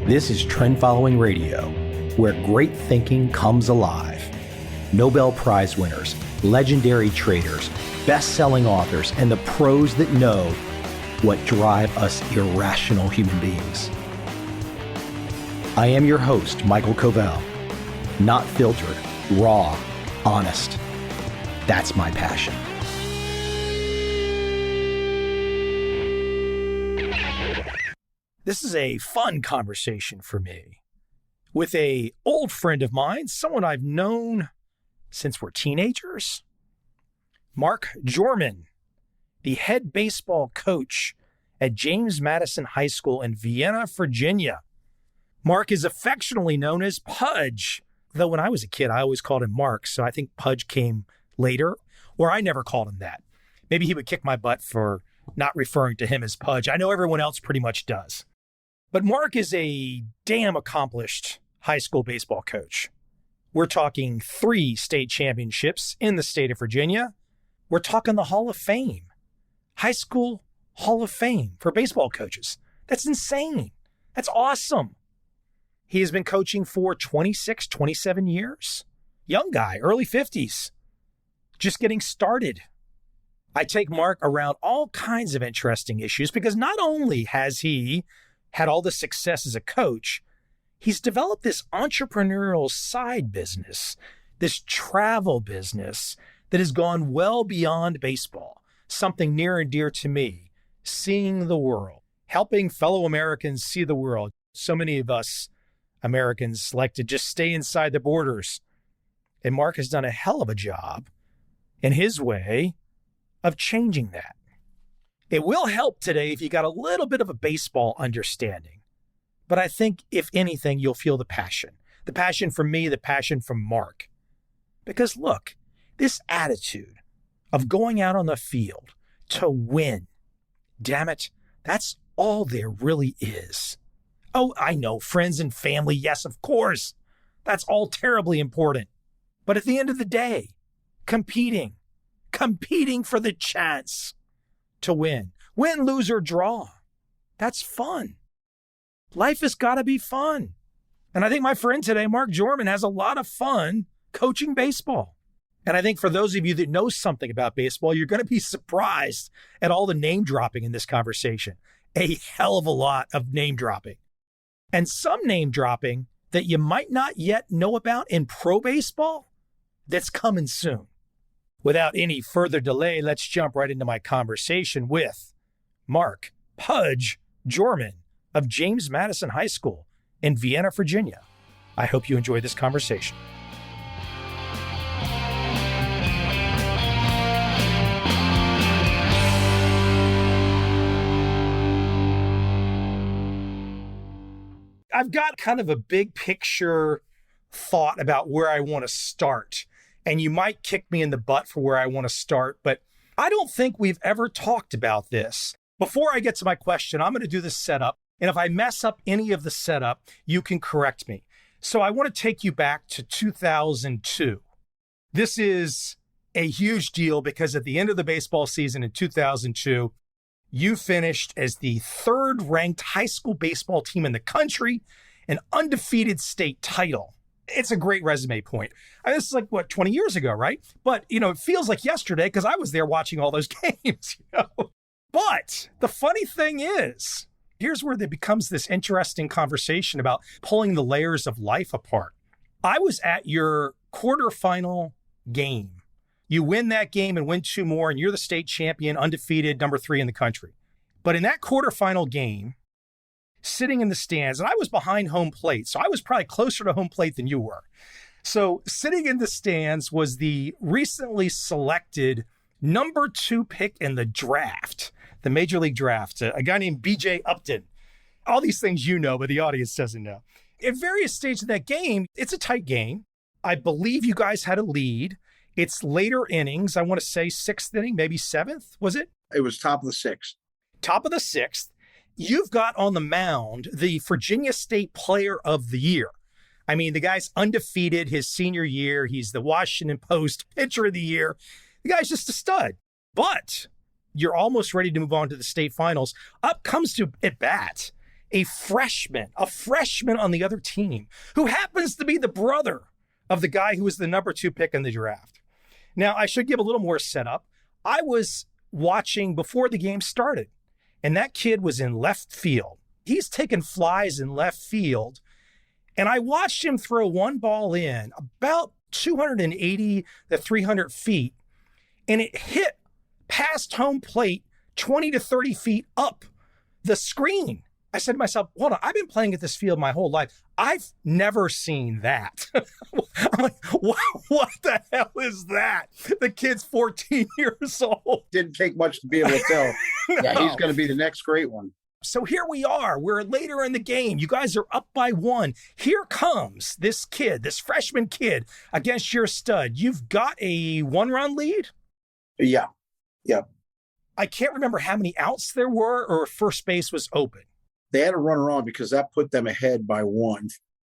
This is Trend Following Radio, where great thinking comes alive. Nobel Prize winners, legendary traders, best-selling authors, and the pros that know what drive us irrational human beings. I am your host, MICHAEL COVEL. Not filtered, raw, honest. That's my passion. This is a fun conversation for me with an old friend of mine, someone I've known since we're teenagers. Mark Gjormand, the head baseball coach at James Madison High School in Vienna, Virginia. Mark is affectionately known as Pudge, though when I was a kid, I always called him Mark, so I think Pudge came later, or I never called him that. Maybe he would kick my butt for not referring to him as Pudge. I know everyone else pretty much does. But Mark is a damn accomplished high school baseball coach. We're talking 3 state championships in the state of Virginia. We're talking the Hall of Fame, high school Hall of Fame for baseball coaches. That's insane. That's awesome. He has been coaching for 26, 27 years. Young guy, early 50s, just getting started. I take Mark around all kinds of interesting issues because not only has he had all the success as a coach, he's developed this entrepreneurial side business, this travel business that has gone well beyond baseball, something near and dear to me, seeing the world, helping fellow Americans see the world. So many of us Americans like to just stay inside the borders. And Mark has done a hell of a job in his way of changing that. It will help today if you got a little bit of a baseball understanding. But I think, if anything, you'll feel the passion. The passion from me, the passion from Mark. Because look, this attitude of going out on the field to win, damn it, that's all there really is. Oh, I know, friends and family, yes, of course. That's all terribly important. But at the end of the day, competing for the chance to win, lose, or draw. That's fun. Life has got to be fun. And I think my friend today, Mark Gjormand, has a lot of fun coaching baseball. And I think for those of you that know something about baseball, you're going to be surprised at all the name dropping in this conversation. A hell of a lot of name dropping. And some name dropping that you might not yet know about in pro baseball that's coming soon. Without any further delay, let's jump right into my conversation with Mark Pudge Gjormand of James Madison High School in Vienna, Virginia. I hope you enjoy this conversation. I've got kind of a big picture thought about where I want to start. And you might kick me in the butt for where I want to start, but I don't think we've ever talked about this. Before I get to my question, I'm going to do the setup. And if I mess up any of the setup, you can correct me. So I want to take you back to 2002. This is a huge deal because at the end of the baseball season in 2002, you finished as the 3rd ranked high school baseball team in the country, an undefeated state title. It's a great resume point. This is 20 years ago, right? But, it feels like yesterday because I was there watching all those games, But the funny thing is, here's where there becomes this interesting conversation about pulling the layers of life apart. I was at your quarterfinal game. You win that game and win 2 more, and you're the state champion, undefeated, number 3 in the country. But in that quarterfinal game, sitting in the stands, and I was behind home plate, so I was probably closer to home plate than you were. So sitting in the stands was the recently selected number 2 pick in the draft, the Major League Draft, a guy named B.J. Upton. All these things you know, but the audience doesn't know. At various stages of that game, it's a tight game. I believe you guys had a lead. It's later innings. I want to say 6th inning, maybe 7th, was it? It was top of the 6th. Top of the 6th. You've got on the mound the Virginia State Player of the Year. I mean, the guy's undefeated his senior year. He's the Washington Post Pitcher of the Year. The guy's just a stud. But you're almost ready to move on to the state finals. Up comes to at bat a freshman on the other team who happens to be the brother of the guy who was the number 2 pick in the draft. Now, I should give a little more setup. I was watching before the game started, and that kid was in left field. He's taking flies in left field, and I watched him throw one ball in about 280 to 300 feet, and it hit past home plate 20 to 30 feet up the screen. I said to myself, hold on, I've been playing at this field my whole life. I've never seen that. I'm like, what the hell is that? The kid's 14 years old. Didn't take much to be able to tell. No. Yeah, he's going to be the next great one. So here we are. We're later in the game. You guys are up by 1. Here comes this kid, this freshman kid against your stud. You've got a 1-run lead? Yeah. I can't remember how many outs there were or if first base was open. They had a runner on because that put them ahead by 1.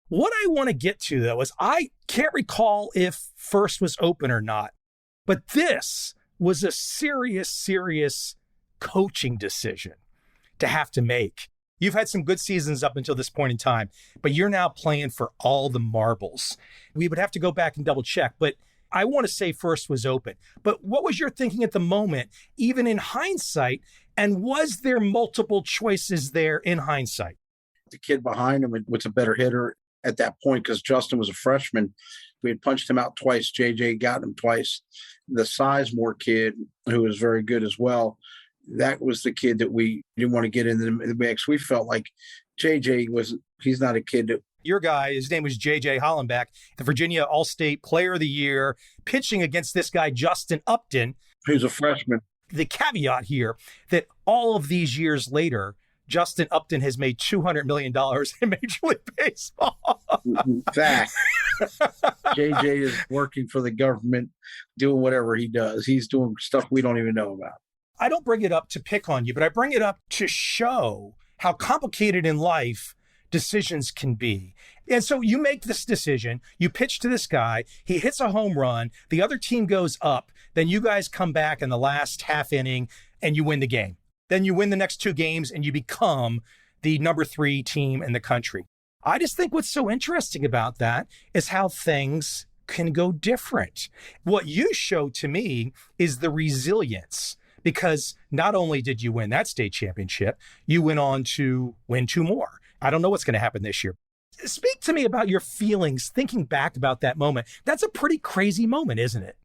What I want to get to, though, is I can't recall if first was open or not, but this was a serious coaching decision to have to make. You've had some good seasons up until this point in time, but you're now playing for all the marbles. We would have to go back and double check, but I want to say first was open. But what was your thinking at the moment, even in hindsight? And was there multiple choices there in hindsight? The kid behind him was a better hitter at that point because Justin was a freshman. We had punched him out twice. JJ got him twice. The Sizemore kid, who was very good as well, that was the kid that we didn't want to get in the mix. We felt like he's not a kid that. Your guy, his name was J.J. Hollenbeck, the Virginia All-State Player of the Year, pitching against this guy, Justin Upton. Who's a freshman. The caveat here that all of these years later, Justin Upton has made $200 million in Major League Baseball. In fact, JJ is working for the government, doing whatever he does. He's doing stuff we don't even know about. I don't bring it up to pick on you, but I bring it up to show how complicated in life decisions can be. And so you make this decision, you pitch to this guy, he hits a home run, the other team goes up, then you guys come back in the last half inning and you win the game. Then you win the next 2 games and you become the number 3 team in the country. I just think what's so interesting about that is how things can go different. What you show to me is the resilience, because not only did you win that state championship, you went on to win 2 more. I don't know what's going to happen this year. Speak to me about your feelings thinking back about that moment. That's a pretty crazy moment, isn't it?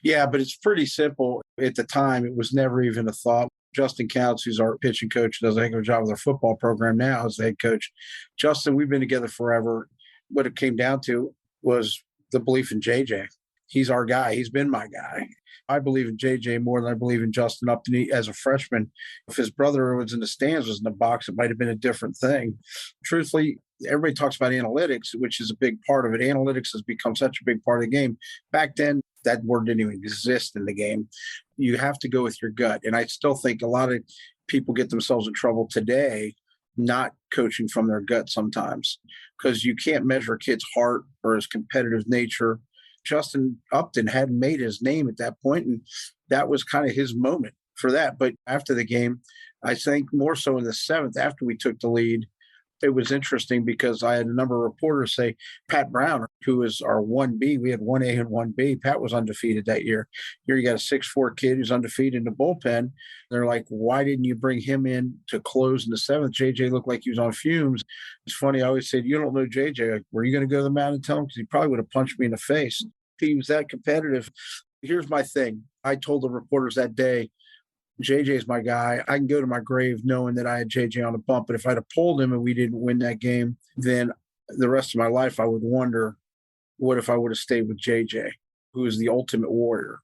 Yeah, but it's pretty simple. At the time, it was never even a thought. Justin Counts, who's our pitching coach, does a heck of a job with our football program now as the head coach. Justin, we've been together forever. What it came down to was the belief in JJ. He's our guy. He's been my guy. I believe in JJ more than I believe in Justin Upton as a freshman. If his brother was in the stands, was in the box, it might have been a different thing. Truthfully, everybody talks about analytics, which is a big part of it. Analytics has become such a big part of the game. Back then, that word didn't even exist in the game. You have to go with your gut. And I still think a lot of people get themselves in trouble today not coaching from their gut sometimes, because you can't measure a kid's heart or his competitive nature. Justin Upton hadn't made his name at that point, and that was kind of his moment for that. But after the game, I think more so in the 7th, after we took the lead, it was interesting because I had a number of reporters say, Pat Brown, who is our 1B, we had 1A and 1B. Pat was undefeated that year. Here you got a 6'4" kid who's undefeated in the bullpen. They're like, why didn't you bring him in to close in the 7th? JJ looked like he was on fumes. It's funny. I always said, you don't know JJ. Like, were you going to go to the mound and tell him? Because he probably would have punched me in the face. He was that competitive. Here's my thing. I told the reporters that day, JJ's my guy. I can go to my grave knowing that I had JJ on the bump. But if I'd have pulled him and we didn't win that game, then the rest of my life I would wonder, what if I would have stayed with JJ, who is the ultimate warrior?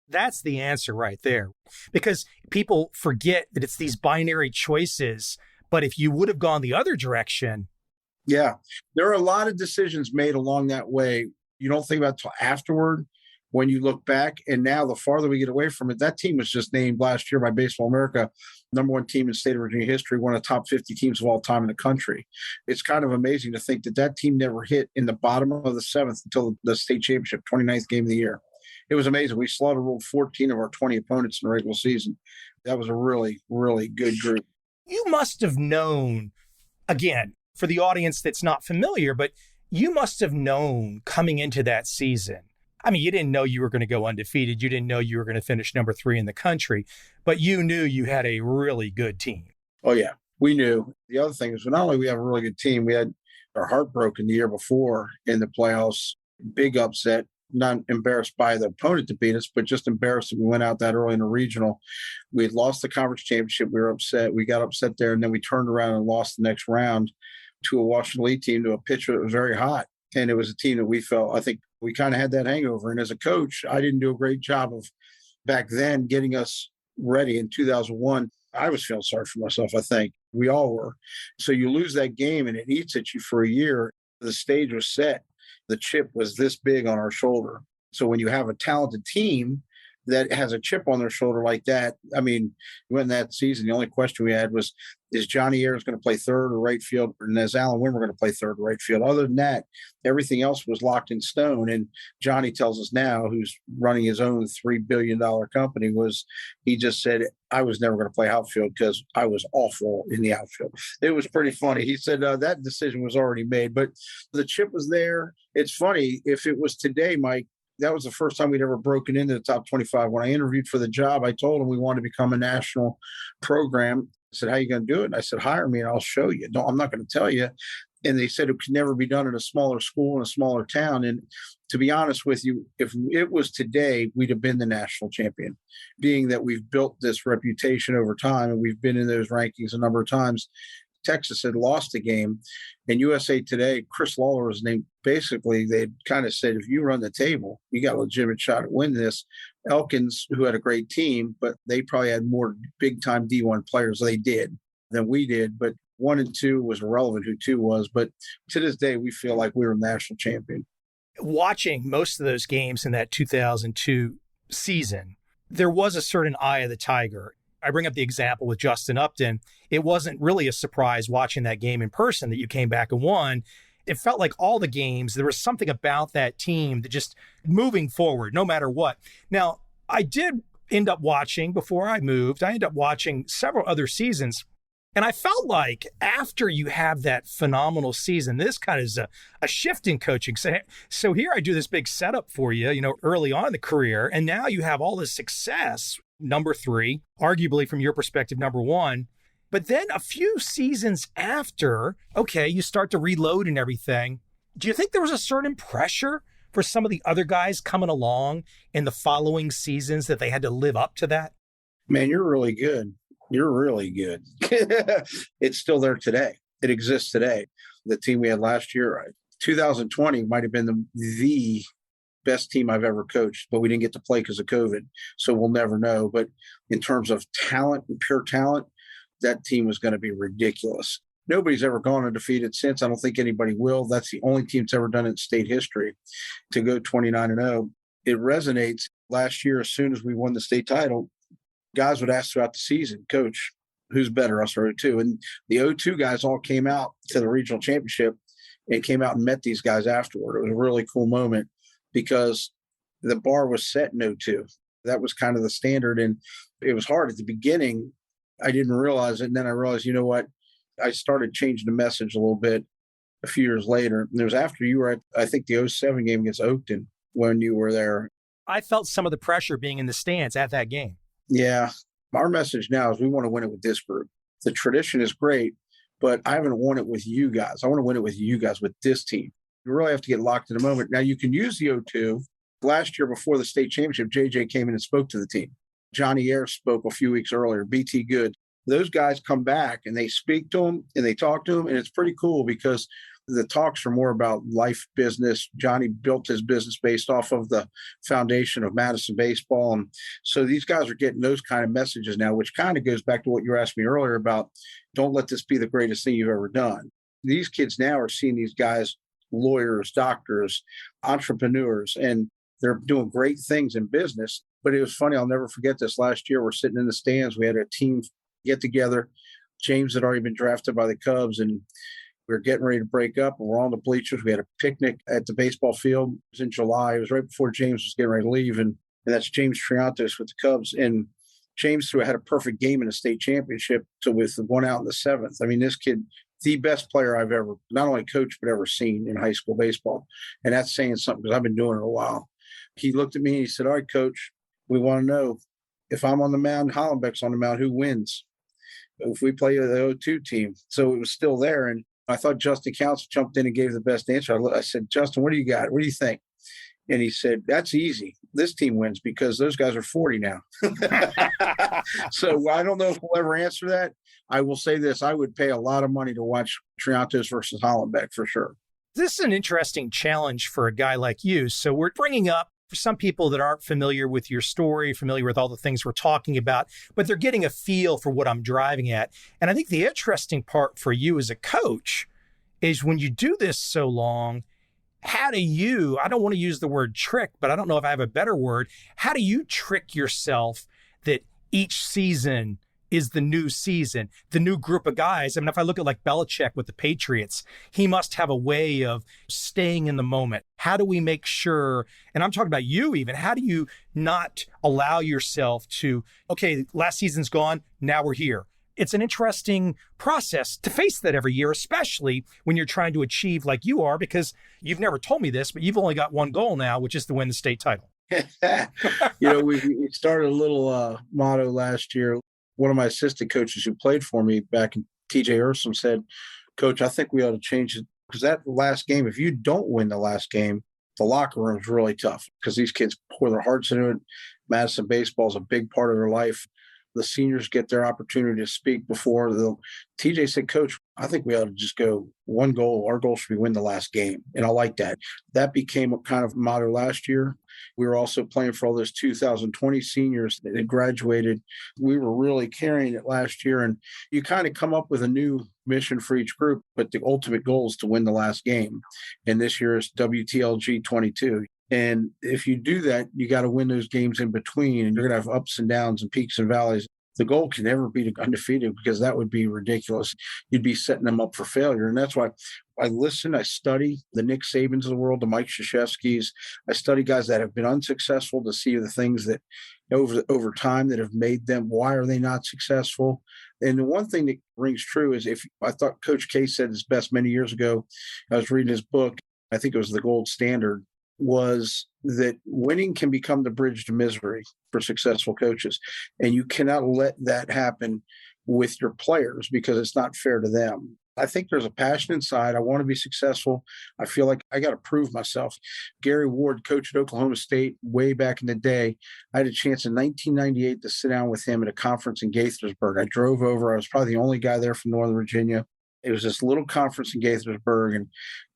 That's the answer right there. Because people forget that it's these binary choices. But if you would have gone the other direction. Yeah. There are a lot of decisions made along that way. You don't think about it until afterward when you look back. And now the farther we get away from it, that team was just named last year by Baseball America, #1 team in state of Virginia history, one of the top 50 teams of all time in the country. It's kind of amazing to think that that team never hit in the bottom of the 7th until the state championship, 29th game of the year. It was amazing. We slaughtered 14 of our 20 opponents in the regular season. That was a really, really good group. You must have known Again, for the audience that's not familiar, but you must have known coming into that season. I mean, you didn't know you were going to go undefeated. You didn't know you were going to finish number 3 in the country, but you knew you had a really good team. Oh, yeah, we knew. The other thing is, not only we have a really good team, we had our heart broken the year before in the playoffs. Big upset, not embarrassed by the opponent to beat us, but just embarrassed that we went out that early in the regional. We had lost the conference championship. We were upset. We got upset there, and then we turned around and lost the next round to a Washington Elite team, to a pitcher that was very hot. And it was a team that we felt, I think we kind of had that hangover. And as a coach, I didn't do a great job of back then getting us ready in 2001. I was feeling sorry for myself, I think. We all were. So you lose that game and it eats at you for a year. The stage was set. The chip was this big on our shoulder. So when you have a talented team that has a chip on their shoulder like that, I mean, when that season, the only question we had was, is Johnny Ayers going to play third or right field? And is Alan Wimmer going to play third or right field? Other than that, everything else was locked in stone. And Johnny tells us now, who's running his own $3 billion company, he just said, I was never going to play outfield because I was awful in the outfield. It was pretty funny. He said that decision was already made, but the chip was there. It's funny, if it was today, Mike, that was the first time we'd ever broken into the top 25. When I interviewed for the job, I told him we wanted to become a national program. I said, how are you going to do it? And I said, hire me and I'll show you. No, I'm not going to tell you. And they said it could never be done in a smaller school in a smaller town. And to be honest with you, if it was today, we'd have been the national champion, being that we've built this reputation over time and we've been in those rankings a number of times. Texas had lost a game, and USA Today, Chris Lawler was named. Basically, they kind of said, if you run the table, you got a legitimate shot at winning this. Elkins, who had a great team, but they probably had more big-time D1 players than we did. But 1 and 2 was irrelevant who 2 was. But to this day, we feel like we were national champion. Watching most of those games in that 2002 season, there was a certain eye of the tiger. I bring up the example with Justin Upton. It wasn't really a surprise watching that game in person that you came back and won. It felt like all the games, there was something about that team that just moving forward, no matter what. Now, I did end up watching, before I moved, I ended up watching several other seasons. And I felt like after you have that phenomenal season, this kind of is a shift in coaching. So here I do this big setup for you, early on in the career. And now you have all this success. Number 3, arguably from your perspective, number 1. But then a few seasons after, okay, you start to reload and everything. Do you think there was a certain pressure for some of the other guys coming along in the following seasons that they had to live up to that? Man, you're really good. You're really good. It's still there today. It exists today. The team we had last year, 2020 might have been the best team I've ever coached, but we didn't get to play because of COVID. So we'll never know. But in terms of talent, pure talent, that team was going to be ridiculous. Nobody's ever gone undefeated since. I don't think anybody will. That's the only team that's ever done it in state history to go 29-0. It resonates. Last year, as soon as we won the state title, guys would ask throughout the season, Coach, who's better, us or 02? And the 02 guys all came out to the regional championship and came out and met these guys afterward. It was a really cool moment, because the bar was set in 02. That was kind of the standard. And it was hard at the beginning. I didn't realize it. And then I realized, you know what? I started changing the message a little bit a few years later. And it was after you were at, I think, the 07 game against Oakton when you were there. I felt some of the pressure being in the stands at that game. Yeah. Our message now is we want to win it with this group. The tradition is great, but I haven't won it with you guys. I want to win it with you guys, with this team. You really have to get locked in a moment. Now, you can use the 02. Last year, before the state championship, JJ came in and spoke to the team. Johnny Ayers spoke a few weeks earlier, BT Good. Those guys come back and they speak to them and they talk to them. And it's pretty cool because the talks are more about life, business. Johnny built his business based off of the foundation of Madison baseball. And so these guys are getting those kind of messages now, which kind of goes back to what you were asking me earlier about, don't let this be the greatest thing you've ever done. These kids now are seeing these guys, lawyers, doctors, entrepreneurs, and they're doing great things in business. But it was funny. I'll never forget this. Last year, we're sitting in the stands. We had a team get together. James had already been drafted by the Cubs, and we were getting ready to break up. And we're on the bleachers. We had a picnic at the baseball field. It was in July. It was right before James was getting ready to leave. And that's James Triantos with the Cubs. And James had a perfect game in the state championship. So with the one out in the 7th, I mean, this kid the best player I've ever not only coached, but ever seen in high school baseball. And that's saying something because I've been doing it a while. He looked at me and he said, "All right, coach, we want to know if I'm on the mound, Hollenbeck's on the mound, who wins? If we play the 0-2 team." So it was still there. And I thought Justin Council jumped in and gave the best answer. I said, "Justin, what do you got? What do you think?" And he said, "That's easy. This team wins because those guys are 40 now." So I don't know if we'll ever answer that. I will say this. I would pay a lot of money to watch Triantos versus Hollenbeck for sure. This is an interesting challenge for a guy like you. So we're bringing up, for some people that aren't familiar with your story, familiar with all the things we're talking about, but they're getting a feel for what I'm driving at. And I think the interesting part for you as a coach is when you do this so long, how do you, I don't want to use the word trick, but I don't know if I have a better word. How do you trick yourself that each season is the new season, the new group of guys? I mean, if I look at like Belichick with the Patriots, he must have a way of staying in the moment. How do we make sure, and I'm talking about you even, how do you not allow yourself to, okay, last season's gone, now we're here? It's an interesting process to face that every year, especially when you're trying to achieve like you are, because you've never told me this, but you've only got one goal now, which is to win the state title. We started a little motto last year. One of my assistant coaches who played for me back in TJ Ursom said, "Coach, I think we ought to change it because that last game, if you don't win the last game, the locker room is really tough because these kids pour their hearts into it. Madison baseball is a big part of their life. The seniors get their opportunity to speak before the." TJ said, "Coach, I think we ought to just go one goal. Our goal should be win the last game." And I like that. That became a kind of motto last year. We were also playing for all those 2020 seniors that had graduated. We were really carrying it last year. And you kind of come up with a new mission for each group, but the ultimate goal is to win the last game. And this year is WTLG 22. And if you do that, you got to win those games in between, and you're going to have ups and downs and peaks and valleys. The goal can never be undefeated because that would be ridiculous. You'd be setting them up for failure. And that's why I listen, I study the Nick Sabans of the world, the Mike Krzyzewskis. I study guys that have been unsuccessful to see the things that over time that have made them, why are they not successful? And the one thing that rings true is I thought Coach K said this best many years ago. I was reading his book. I think it was The Gold Standard. Was that winning can become the bridge to misery for successful coaches. And you cannot let that happen with your players because it's not fair to them. I think there's a passion inside. I want to be successful. I feel like I got to prove myself. Gary Ward coached at Oklahoma State way back in the day. I had a chance in 1998 to sit down with him at a conference in Gaithersburg. I drove over. I was probably the only guy there from Northern Virginia. It was this little conference in Gaithersburg, and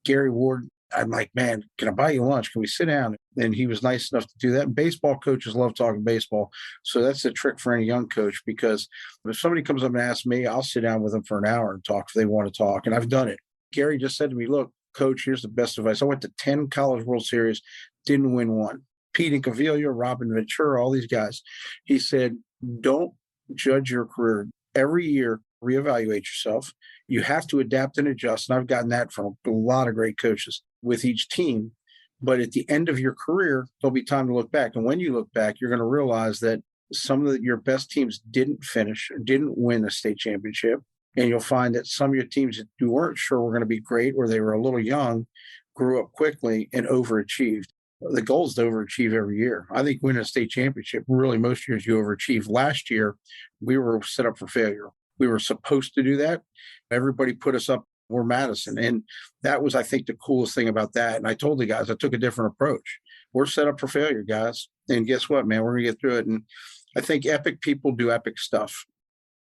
Gary Ward, I'm like, "Man, can I buy you lunch? Can we sit down?" And he was nice enough to do that. And baseball coaches love talking baseball. So that's a trick for any young coach, because if somebody comes up and asks me, I'll sit down with them for an hour and talk if they want to talk. And I've done it. Gary just said to me, "Look, Coach, here's the best advice. I went to 10 College World Series, didn't win one. Pete Incaviglia, Robin Ventura, all these guys." He said, "Don't judge your career. Every year, reevaluate yourself. You have to adapt and adjust." And I've gotten that from a lot of great coaches with each team. But at the end of your career, there'll be time to look back. And when you look back, you're going to realize that some of your best teams didn't finish, didn't win a state championship. And you'll find that some of your teams that you weren't sure were going to be great, or they were a little young, grew up quickly and overachieved. The goal is to overachieve every year. I think winning a state championship, really most years you overachieve. Last year, we were set up for failure. We were supposed to do that. Everybody put us up. We're Madison. And that was, I think, the coolest thing about that. And I told the guys, I took a different approach. We're set up for failure, guys. And guess what, man? We're going to get through it. And I think epic people do epic stuff.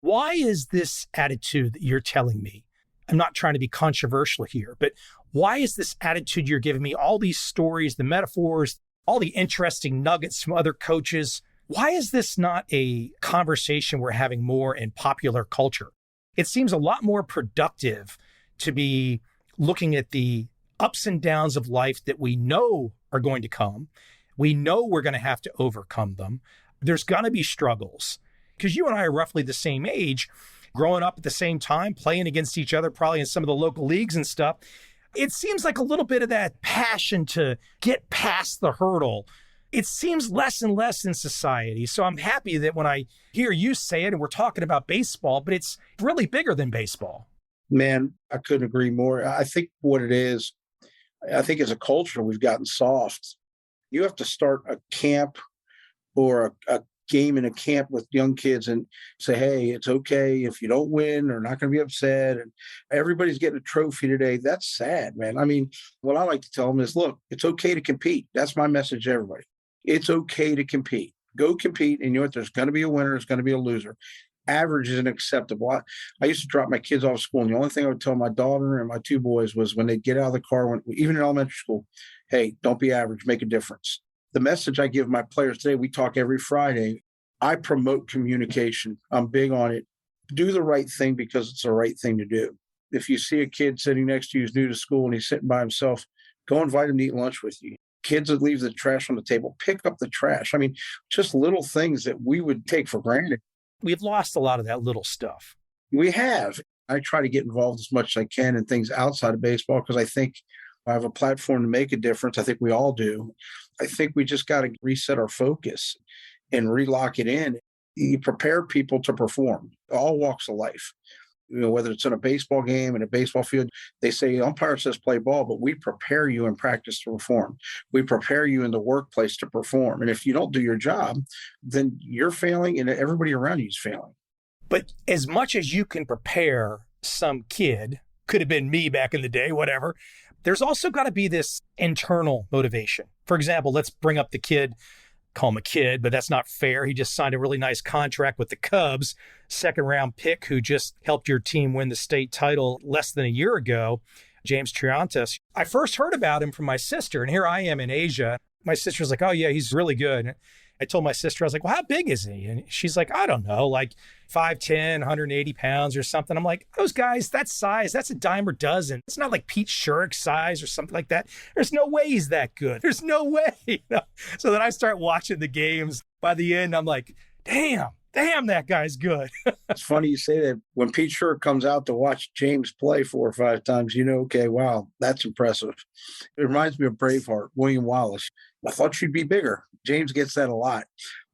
Why is this attitude that you're telling me? I'm not trying to be controversial here, but why is this attitude you're giving me, all these stories, the metaphors, all the interesting nuggets from other coaches? Why is this not a conversation we're having more in popular culture? It seems a lot more productive to be looking at the ups and downs of life that we know are going to come. We know we're going to have to overcome them. There's going to be struggles, because you and I are roughly the same age, growing up at the same time, playing against each other, probably in some of the local leagues and stuff. It seems like a little bit of that passion to get past the hurdle. It seems less and less in society. So I'm happy that when I hear you say it, and we're talking about baseball, but it's really bigger than baseball. Man, I couldn't agree more. I think what it is, I think as a culture, we've gotten soft. You have to start a camp or a game in a camp with young kids and say, hey, it's okay if you don't win or not going to be upset. And everybody's getting a trophy today. That's sad, man. I mean, what I like to tell them is, look, it's okay to compete. That's my message to everybody. It's okay to compete. Go compete. And you know what? There's going to be a winner. There's going to be a loser. Average isn't acceptable. I used to drop my kids off school, and the only thing I would tell my daughter and my two boys was when they get out of the car, even in elementary school, hey, don't be average, make a difference. The message I give my players today, we talk every Friday. I promote communication. I'm big on it. Do the right thing because it's the right thing to do. If you see a kid sitting next to you who's new to school and he's sitting by himself, go invite him to eat lunch with you. Kids that leave the trash on the table, pick up the trash. I mean, just little things that we would take for granted. We've lost a lot of that little stuff. We have. I try to get involved as much as I can in things outside of baseball because I think I have a platform to make a difference. I think we all do. I think we just got to reset our focus and relock it in. You prepare people to perform, all walks of life. You know, whether it's in a baseball game, in a baseball field, they say umpire says play ball, but we prepare you in practice to perform. We prepare you in the workplace to perform. And if you don't do your job, then you're failing and everybody around you is failing. But as much as you can prepare some kid, could have been me back in the day, whatever, there's also got to be this internal motivation. For example, let's bring up the kid, call him a kid, but that's not fair. He just signed a really nice contract with the Cubs, second-round pick who just helped your team win the state title less than a year ago, James Madison. I first heard about him from my sister, and here I am in Asia. My sister was like, oh, yeah, he's really good. I told my sister, I was like, well, how big is he? And she's like, I don't know, like 5'10", 180 pounds or something. I'm like, those guys, that size, that's a dime a dozen. It's not like Pete Sherrick size or something like that. There's no way he's that good. There's no way. You know? So then I start watching the games. By the end, I'm like, damn, that guy's good. It's funny you say that. When Pete Sherrick comes out to watch James play 4 or 5 times, you know, okay, wow, that's impressive. It reminds me of Braveheart, William Wallace. I thought you'd be bigger. James gets that a lot.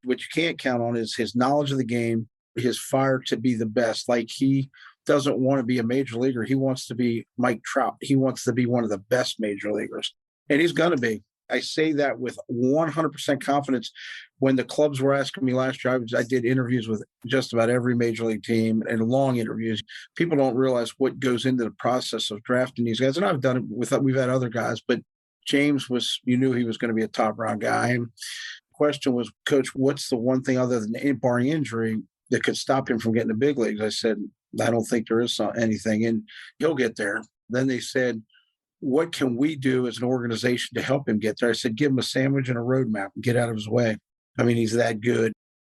What you can't count on is his knowledge of the game, his fire to be the best. Like, he doesn't want to be a major leaguer. He wants to be Mike Trout. He wants to be one of the best major leaguers. And he's going to be. I say that with 100% confidence. When the clubs were asking me last year, I did interviews with just about every major league team and long interviews. People don't realize what goes into the process of drafting these guys. And I've done it we've had other guys, but James you knew he was going to be a top round guy. And the question was, Coach, what's the one thing other than barring injury that could stop him from getting the big leagues? I said, I don't think there is anything, and he'll get there. Then they said, what can we do as an organization to help him get there? I said, give him a sandwich and a roadmap and get out of his way. I mean, he's that good.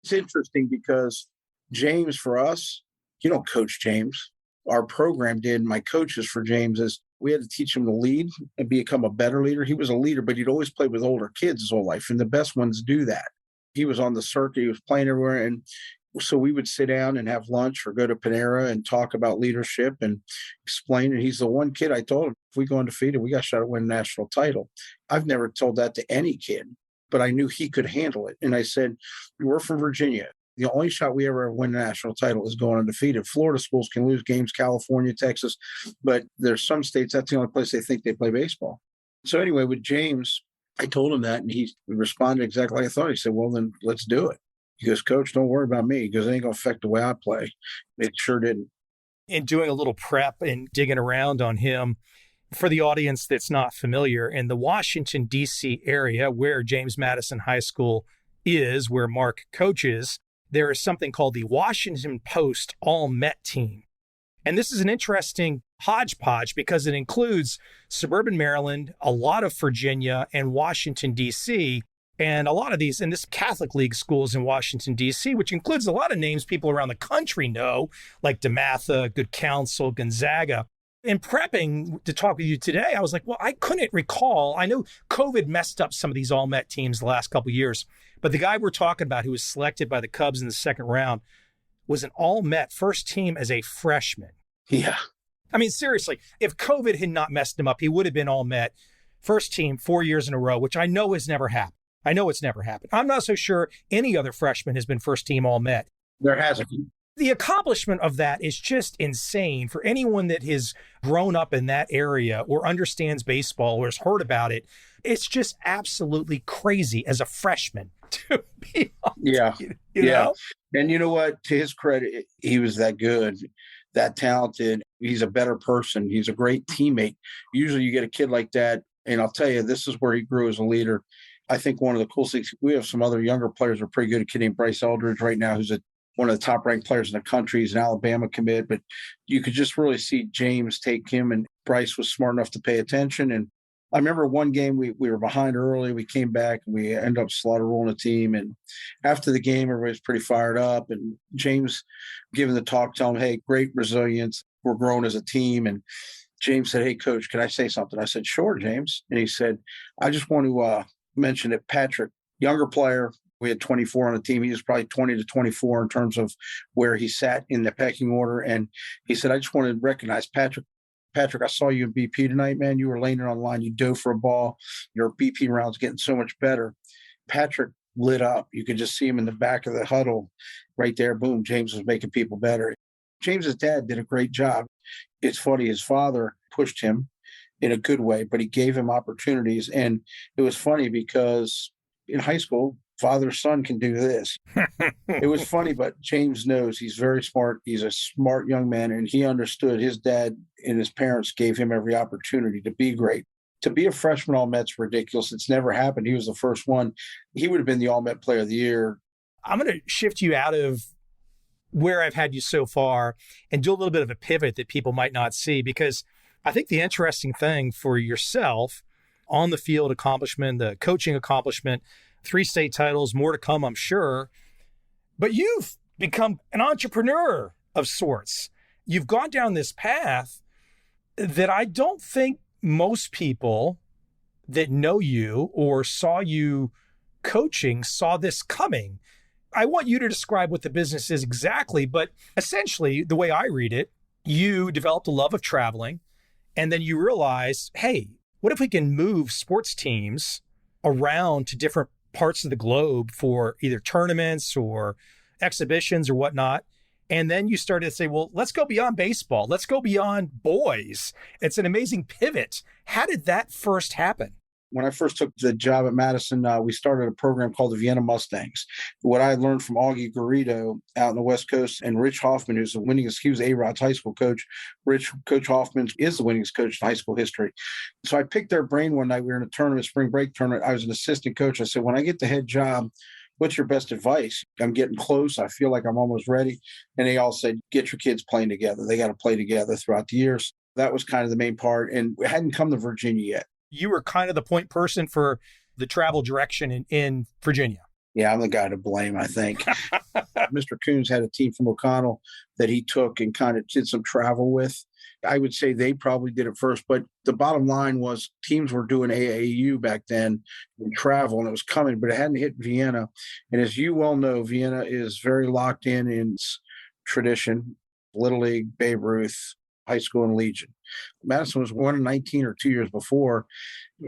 It's interesting because James, for us, you don't coach James. Our program did. My coaches for James is we had to teach him to lead and become a better leader. He was a leader, but he'd always played with older kids his whole life, and the best ones do that. He was on the circuit. He was playing everywhere, and so we would sit down and have lunch or go to Panera and talk about leadership and explain. And he's the one kid I told him, if we go undefeated, we got a shot at winning a national title. I've never told that to any kid, but I knew he could handle it. And I said, we're from Virginia. The only shot we ever win a national title is going undefeated. Florida schools can lose games, California, Texas, but there's some states, that's the only place they think they play baseball. So anyway, with James, I told him that, and he responded exactly like I thought. He said, well, then let's do it. He goes, Coach, don't worry about me because it ain't going to affect the way I play. It sure didn't. In doing a little prep and digging around on him, for the audience that's not familiar, in the Washington, D.C. area where James Madison High School is, where Mark coaches, there is something called the Washington Post All-Met Team. And this is an interesting hodgepodge because it includes suburban Maryland, a lot of Virginia, and Washington, D.C., and a lot of these in this Catholic League schools in Washington, D.C., which includes a lot of names people around the country know, like DeMatha, Good Counsel, Gonzaga. In prepping to talk with you today, I was like, well, I couldn't recall. I know COVID messed up some of these all-Met teams the last couple of years, but the guy we're talking about who was selected by the Cubs in the second round was an all-Met first team as a freshman. Yeah. I mean, seriously, if COVID had not messed him up, he would have been all-Met first team 4 years in a row, which I know has never happened. I know it's never happened. I'm not so sure any other freshman has been first team all-Met. There hasn't. The accomplishment of that is just insane for anyone that has grown up in that area or understands baseball or has heard about it. It's just absolutely crazy as a freshman to be on. Yeah. You know? And you know what? To his credit, he was that good, that talented. He's a better person. He's a great teammate. Usually you get a kid like that, and I'll tell you, this is where he grew as a leader. I think one of the cool things, we have some other younger players who are pretty good. A kid named Bryce Eldridge right now, who's one of the top-ranked players in the country. He's an Alabama commit, but you could just really see James take him, and Bryce was smart enough to pay attention. And I remember one game we were behind early. We came back, and we ended up slaughter rolling a team. And after the game, everybody's pretty fired up. And James giving the talk, telling him, hey, great resilience. We're growing as a team. And James said, hey, Coach, can I say something? I said, sure, James. And he said, I just want to mention that Patrick, younger player, we had 24 on the team. He was probably 20 to 24 in terms of where he sat in the pecking order. And he said, I just want to recognize Patrick. Patrick, I saw you in BP tonight, man. You were laying it on the line. You dove for a ball. Your BP round's getting so much better. Patrick lit up. You could just see him in the back of the huddle right there. Boom, James was making people better. James's dad did a great job. It's funny, his father pushed him in a good way, but he gave him opportunities. And it was funny because in high school, father-son can do this. It was funny, but James knows he's very smart. He's a smart young man, and he understood his dad and his parents gave him every opportunity to be great. To be a freshman All-Met's ridiculous. It's never happened. He was the first one. He would have been the All-Met Player of the Year. I'm going to shift you out of where I've had you so far and do a little bit of a pivot that people might not see, because I think the interesting thing for yourself on the field accomplishment, the coaching accomplishment, 3 state titles, more to come, I'm sure. But you've become an entrepreneur of sorts. You've gone down this path that I don't think most people that know you or saw you coaching saw this coming. I want you to describe what the business is exactly, but essentially, the way I read it, you developed a love of traveling, and then you realized, hey, what if we can move sports teams around to different parts of the globe for either tournaments or exhibitions or whatnot? And then you started to say, well, let's go beyond baseball. Let's go beyond boys. It's an amazing pivot. How did that first happen? When I first took the job at Madison, we started a program called the Vienna Mustangs. What I learned from Augie Garrido out on the West Coast and Rich Hoffman, who's the winningest, he was A-Rod's high school coach. Coach Hoffman is the winningest coach in high school history. So I picked their brain one night. We were in a tournament, spring break tournament. I was an assistant coach. I said, when I get the head job, what's your best advice? I'm getting close. I feel like I'm almost ready. And they all said, get your kids playing together. They got to play together throughout the years. That was kind of the main part. And we hadn't come to Virginia yet. You were kind of the point person for the travel direction in Virginia. Yeah, I'm the guy to blame, I think. Mr. Coons had a team from O'Connell that he took and kind of did some travel with. I would say they probably did it first, but the bottom line was teams were doing AAU back then and travel, and it was coming, but it hadn't hit Vienna. And as you well know, Vienna is very locked in its tradition, Little League, Babe Ruth, high school, and Legion. Madison was 1 in 19 or 2 years before.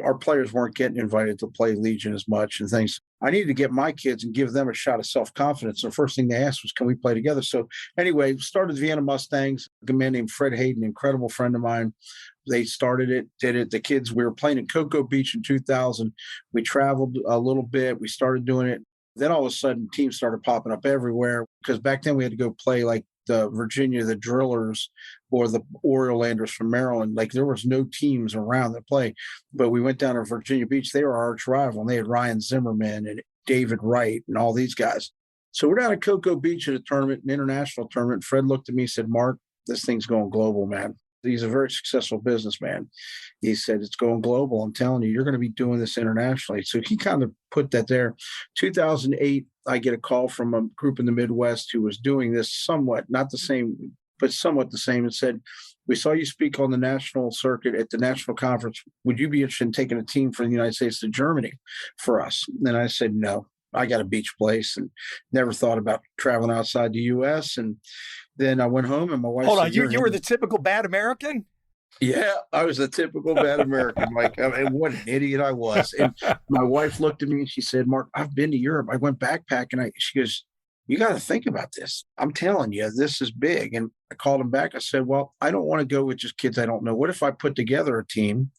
Our players weren't getting invited to play Legion as much and things. I needed to get my kids and give them a shot of self-confidence. The first thing they asked was, can we play together? So anyway, started Vienna Mustangs. A man named Fred Hayden, incredible friend of mine. They started it, did it. The kids, we were playing in Cocoa Beach in 2000. We traveled a little bit. We started doing it. Then all of a sudden, teams started popping up everywhere because back then we had to go play like the Virginia, the Drillers, or the Oriolanders from Maryland. Like there was no teams around that play. But we went down to Virginia Beach. They were our arch rival, and they had Ryan Zimmerman and David Wright and all these guys. So we're down at Cocoa Beach at a tournament, an international tournament. Fred looked at me and said, Mark, this thing's going global, man. He's a very successful businessman. He said, it's going global. I'm telling you, you're going to be doing this internationally. So he kind of put that there. 2008, I get a call from a group in the Midwest who was doing this somewhat, not the same, but somewhat the same, and said, we saw you speak on the national circuit at the national conference. Would you be interested in taking a team from the United States to Germany for us? And I said, no. I got a beach place and never thought about traveling outside the U.S. And then I went home and my wife Hold said, on, you were the typical bad American? Yeah, I was a typical bad American. Like, I mean, what an idiot I was. And my wife looked at me and she said, Mark, I've been to Europe. I went backpacking. She goes, you got to think about this. I'm telling you, this is big. And I called him back. I said, well, I don't want to go with just kids I don't know. What if I put together a team,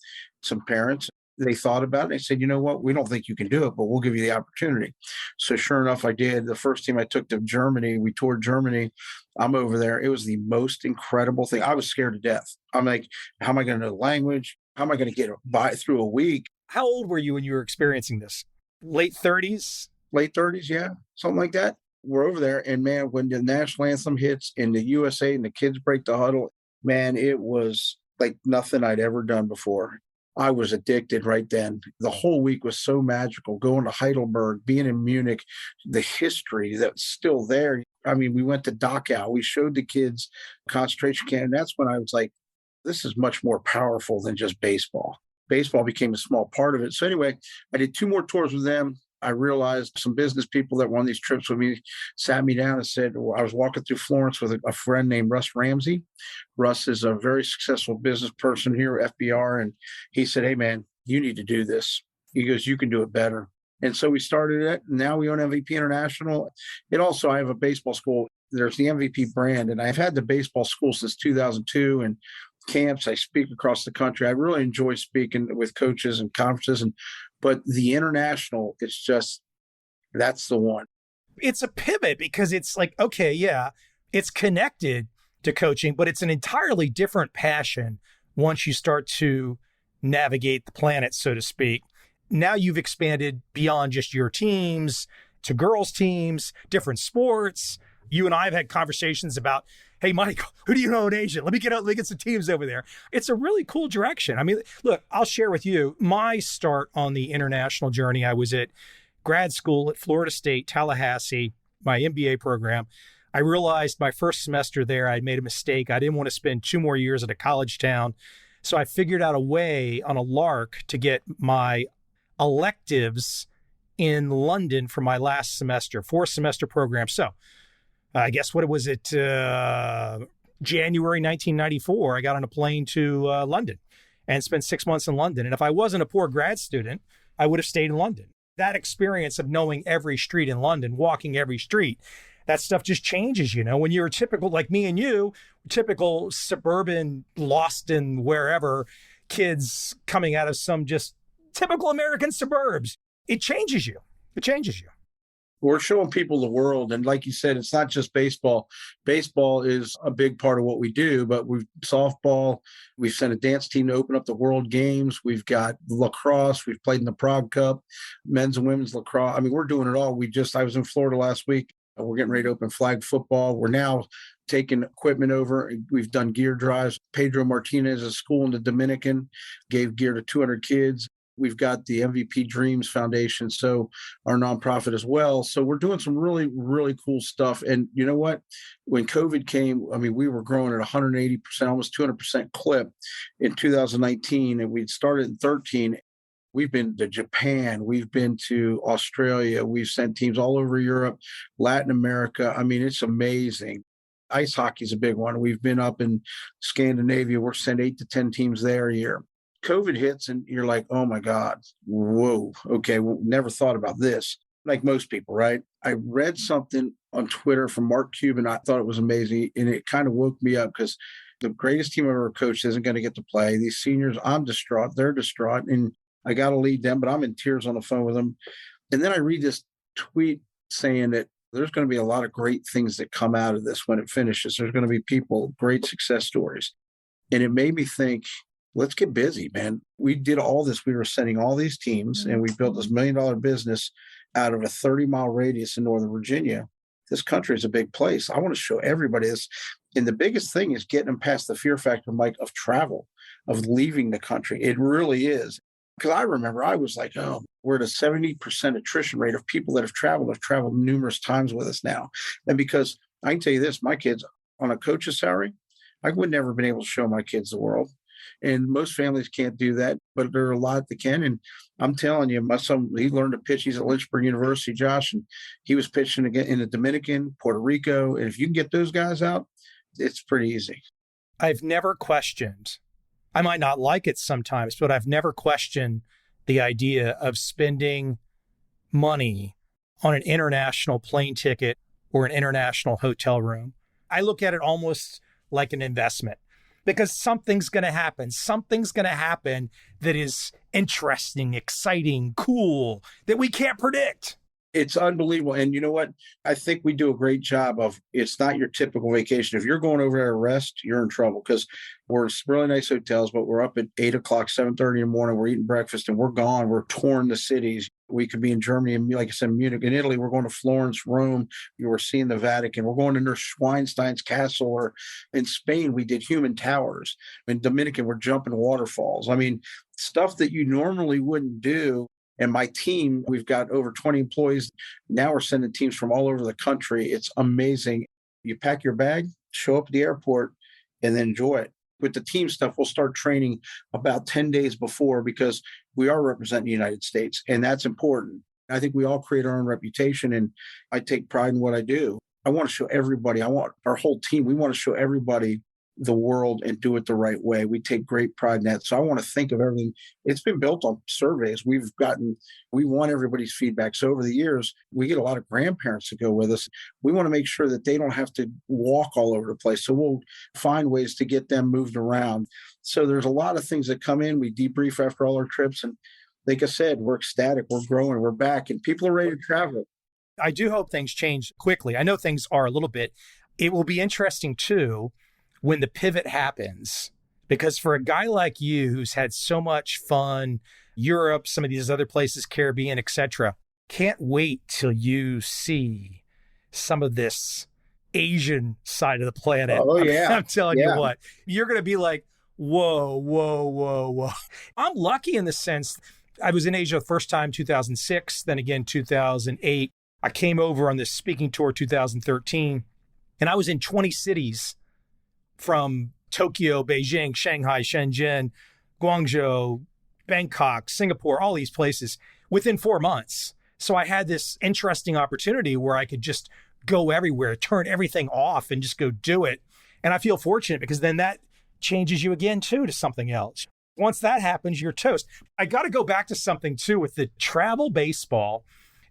some parents, they thought about it. They said, you know what? We don't think you can do it, but we'll give you the opportunity. So sure enough, I did. The first team I took to Germany, we toured Germany. I'm over there. It was the most incredible thing. I was scared to death. I'm like, how am I going to know the language? How am I going to get by through a week? How old were you when you were experiencing this? Late 30s? Late 30s, yeah, something like that. We're over there. And man, when the national anthem hits in the USA and the kids break the huddle, man, it was like nothing I'd ever done before. I was addicted right then. The whole week was so magical. Going to Heidelberg, being in Munich, the history that's still there. I mean, we went to Dachau. We showed the kids concentration camp. And that's when I was like, this is much more powerful than just baseball. Baseball became a small part of it. So anyway, I did 2 more tours with them. I realized some business people that were on these trips with me sat me down and said, well, I was walking through Florence with a friend named Russ Ramsey. Russ is a very successful business person here at FBR. And he said, hey, man, you need to do this. He goes, you can do it better. And so we started it. Now we own MVP International. It also, I have a baseball school. There's the MVP brand. And I've had the baseball school since 2002. And camps, I speak across the country. I really enjoy speaking with coaches and conferences. But the international, it's just, that's the one. It's a pivot because it's like, okay, yeah, it's connected to coaching, but it's an entirely different passion once you start to navigate the planet, so to speak. Now you've expanded beyond just your teams to girls' teams, different sports. You and I have had conversations about, hey, Mike, who do you know in Asia? Let me get some teams over there. It's a really cool direction. I mean, look, I'll share with you my start on the international journey. I was at grad school at Florida State, Tallahassee, my MBA program. I realized my first semester there, I'd made a mistake. I didn't want to spend 2 more years at a college town. So I figured out a way on a lark to get my electives in London for my last semester, 4-semester program. So I guess what was it? January 1994, I got on a plane to London and spent 6 months in London. And if I wasn't a poor grad student, I would have stayed in London. That experience of knowing every street in London, walking every street, that stuff just changes, you know. When you're typical, like me and you, typical suburban, lost in wherever kids coming out of some just typical American suburbs, it changes you. It changes you. We're showing people the world. And like you said, it's not just baseball. Baseball is a big part of what we do, but we've softball. We've sent a dance team to open up the World Games. We've got lacrosse. We've played in the Prague Cup, men's and women's lacrosse. I mean, we're doing it all. I was in Florida last week. We're getting ready to open flag football. We're now taking equipment over. We've done gear drives. Pedro Martinez, a school in the Dominican, gave gear to 200 kids. We've got the MVP Dreams Foundation, so our nonprofit as well. So we're doing some really, really cool stuff. And you know what? When COVID came, I mean, we were growing at 180%, almost 200% clip in 2019, and we'd started in 13. We've been to Japan. We've been to Australia. We've sent teams all over Europe, Latin America. I mean, it's amazing. Ice hockey is a big one. We've been up in Scandinavia. We're sent 8 to 10 teams there a year. COVID hits and you're like, oh my God, whoa, okay, well, never thought about this. Like most people, right? I read something on Twitter from Mark Cuban. I thought it was amazing. And it kind of woke me up because the greatest team I've ever coached isn't going to get to play. These seniors, I'm distraught. They're distraught. And I got to lead them, but I'm in tears on the phone with them. And then I read this tweet saying that there's going to be a lot of great things that come out of this when it finishes. There's going to be people, great success stories. And it made me think, let's get busy, man. We did all this. We were sending all these teams and we built this $1 million business out of a 30-mile radius in Northern Virginia. This country is a big place. I want to show everybody this. And the biggest thing is getting them past the fear factor, Mike, of travel, of leaving the country. It really is. Because I remember I was like, oh, we're at a 70% attrition rate of people that have traveled numerous times with us now. And because I can tell you this, my kids on a coach's salary, I would never have been able to show my kids the world. And most families can't do that, but there are a lot that can. And I'm telling you, my son, he learned to pitch. He's at Lynchburg University, Josh, and he was pitching again in the Dominican, Puerto Rico. And if you can get those guys out, it's pretty easy. I've never questioned, I might not like it sometimes, but I've never questioned the idea of spending money on an international plane ticket or an international hotel room. I look at it almost like an investment because something's going to happen. Something's going to happen that is interesting, exciting, cool, that we can't predict. It's unbelievable. And you know what? I think we do a great job of, it's not your typical vacation. If you're going over there to rest, you're in trouble because we're really nice hotels, but we're up at 8 o'clock, 7:30 in the morning. We're eating breakfast and we're gone. We're touring the cities. We could be in Germany and, like I said, Munich. In Italy, we're going to Florence, Rome. You were seeing the Vatican. We're going to Neuschwanstein's castle. Or in Spain, we did human towers. In Dominican, we're jumping waterfalls. I mean, stuff that you normally wouldn't do. And my team, we've got over 20 employees. Now we're sending teams from all over the country. It's amazing. You pack your bag, show up at the airport, and then enjoy it. With the team stuff, we'll start training about 10 days before because we are representing the United States, and that's important. I think we all create our own reputation, and I take pride in what I do. I want to show everybody, I want our whole team, we want to show everybody the world and do it the right way. We take great pride in that. So I want to think of everything. It's been built on surveys. We want everybody's feedback. So over the years, we get a lot of grandparents to go with us. We want to make sure that they don't have to walk all over the place. So we'll find ways to get them moved around. So there's a lot of things that come in. We debrief after all our trips. And like I said, we're ecstatic. We're growing. We're back. And people are ready to travel. I do hope things change quickly. I know things are a little bit. It will be interesting, too, when the pivot happens, because for a guy like you who's had so much fun, Europe, some of these other places, Caribbean, etc., can't wait till you see some of this Asian side of the planet. Oh, yeah. I'm telling you what, you're going to be like, whoa, whoa, whoa, whoa. I'm lucky in the sense I was in Asia the first time, 2006, then again, 2008. I came over on this speaking tour, 2013, and I was in 20 cities from Tokyo, Beijing, Shanghai, Shenzhen, Guangzhou, Bangkok, Singapore, all these places within 4 months. So I had this interesting opportunity where I could just go everywhere, turn everything off and just go do it. And I feel fortunate because then that changes you again, too, to something else. Once that happens, you're toast. I got to go back to something, too, with the travel baseball.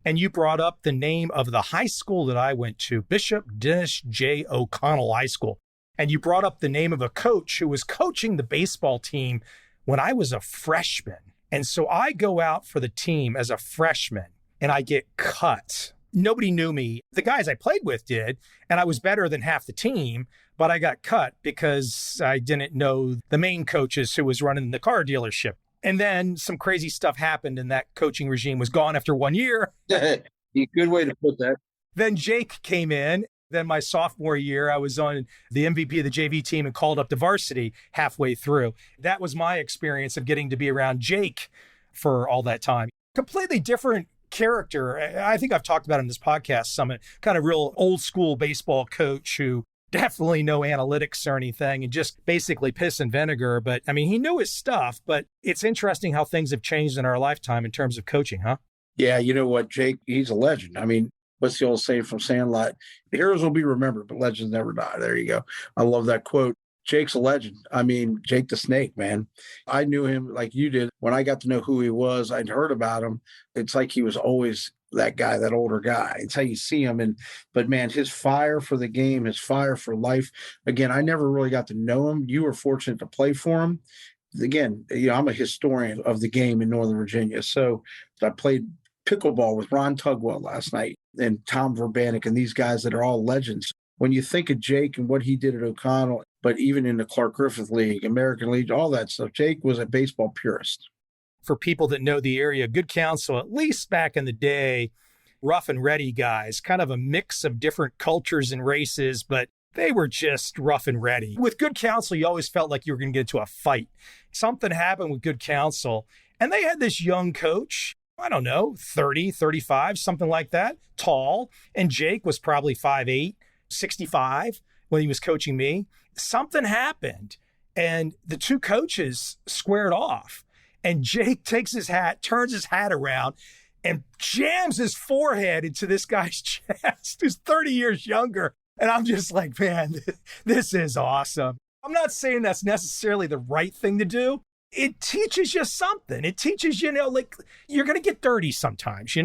And you brought up the name of the high school that I went to, Bishop Dennis J. O'Connell High School. And you brought up the name of a coach who was coaching the baseball team when I was a freshman. And so I go out for the team as a freshman and I get cut. Nobody knew me. The guys I played with did, and I was better than half the team, but I got cut because I didn't know the main coaches who was running the car dealership. And then some crazy stuff happened and that coaching regime was gone after 1 year. Good way to put that. Then Jake came in. Then my sophomore year, I was on the MVP of the JV team and called up to varsity halfway through. That was my experience of getting to be around Jake for all that time. Completely different character. I think I've talked about him in this podcast, some kind of real old school baseball coach who definitely no analytics or anything and just basically piss and vinegar. But I mean, he knew his stuff, but it's interesting how things have changed in our lifetime in terms of coaching, huh? Yeah, you know what, Jake, he's a legend. I mean, what's the old saying from Sandlot? Heroes will be remembered, but legends never die. There you go. I love that quote. Jake's a legend. I mean, Jake the Snake, man. I knew him like you did. When I got to know who he was, I'd heard about him. It's like he was always that guy, that older guy. It's how you see him. But man, his fire for the game, his fire for life. Again, I never really got to know him. You were fortunate to play for him. Again, I'm a historian of the game in Northern Virginia. So I played pickleball with Ron Tugwell last night and Tom Verbanek and these guys that are all legends. When you think of Jake and what he did at O'Connell, but even in the Clark Griffith League, American League, all that stuff, Jake was a baseball purist. For people that know the area, Good Counsel, at least back in the day, rough and ready guys, kind of a mix of different cultures and races, but they were just rough and ready. With Good Counsel, you always felt like you were going to get into a fight. Something happened with Good Counsel, and they had this young coach, I don't know, 30, 35, something like that, tall. And Jake was probably 5'8", 65 when he was coaching me. Something happened, and the two coaches squared off. And Jake takes his hat, turns his hat around, and jams his forehead into this guy's chest who's 30 years younger. And I'm just like, man, this is awesome. I'm not saying that's necessarily the right thing to do. It teaches you something. It teaches you, like, you're going to get dirty sometimes,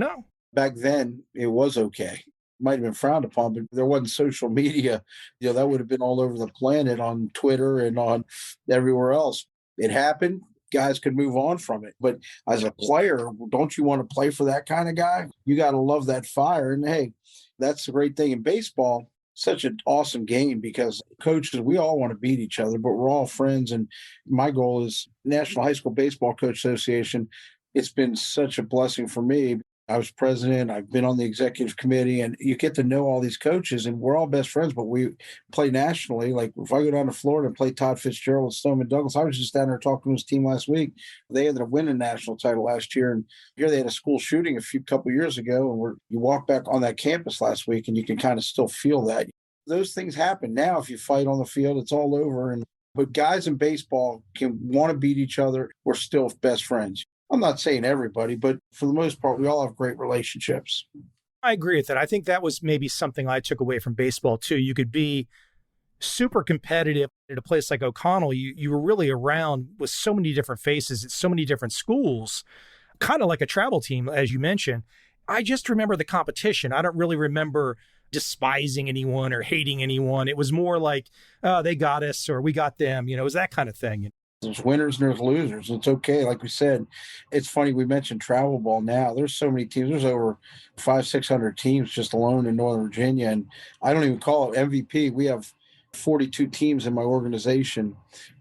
Back then, it was okay. might have been frowned upon, but there wasn't social media. That would have been all over the planet on Twitter and on everywhere else. It happened. Guys could move on from it. But as a player, don't you want to play for that kind of guy? You got to love that fire. And hey, that's the great thing in baseball. Such an awesome game because coaches, we all want to beat each other, but we're all friends. And my goal is National High School Baseball Coach Association. It's been such a blessing for me. I was president. I've been on the executive committee, and you get to know all these coaches, and we're all best friends, but we play nationally. Like if I go down to Florida and play Todd Fitzgerald with Stoneman Douglas, I was just down there talking to his team last week. They ended up winning a national title last year, and here they had a school shooting a couple years ago, and you walk back on that campus last week, and you can kind of still feel that. Those things happen. Now, if you fight on the field, it's all over. But guys in baseball can want to beat each other. We're still best friends. I'm not saying everybody, but for the most part, we all have great relationships. I agree with that. I think that was maybe something I took away from baseball, too. You could be super competitive at a place like O'Connell. You were really around with so many different faces at so many different schools, kind of like a travel team, as you mentioned. I just remember the competition. I don't really remember despising anyone or hating anyone. It was more like, oh, they got us or we got them. It was that kind of thing. There's winners and there's losers. It's okay. Like we said, it's funny. We mentioned travel ball now. There's so many teams. There's over 500-600 teams just alone in Northern Virginia. And I don't even call it MVP. We have 42 teams in my organization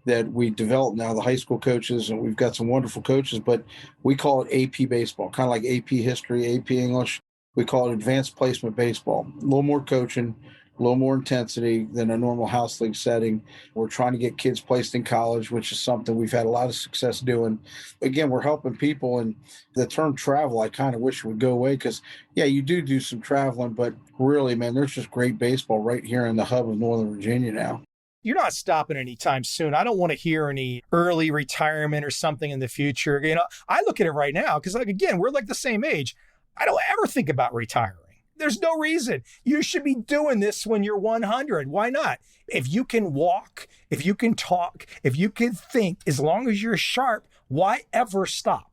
that we develop now, the high school coaches, and we've got some wonderful coaches, but we call it AP baseball, kind of like AP history, AP English. We call it advanced placement baseball. A little more coaching, a little more intensity than a normal house league setting. We're trying to get kids placed in college, which is something we've had a lot of success doing. Again, we're helping people, and the term travel, I kind of wish it would go away because, yeah, you do some traveling, but really, man, there's just great baseball right here in the hub of Northern Virginia now. You're not stopping anytime soon. I don't want to hear any early retirement or something in the future. I look at it right now because, again, we're like the same age. I don't ever think about retiring. There's no reason. You should be doing this when you're 100. Why not? If you can walk, if you can talk, if you can think, as long as you're sharp, why ever stop?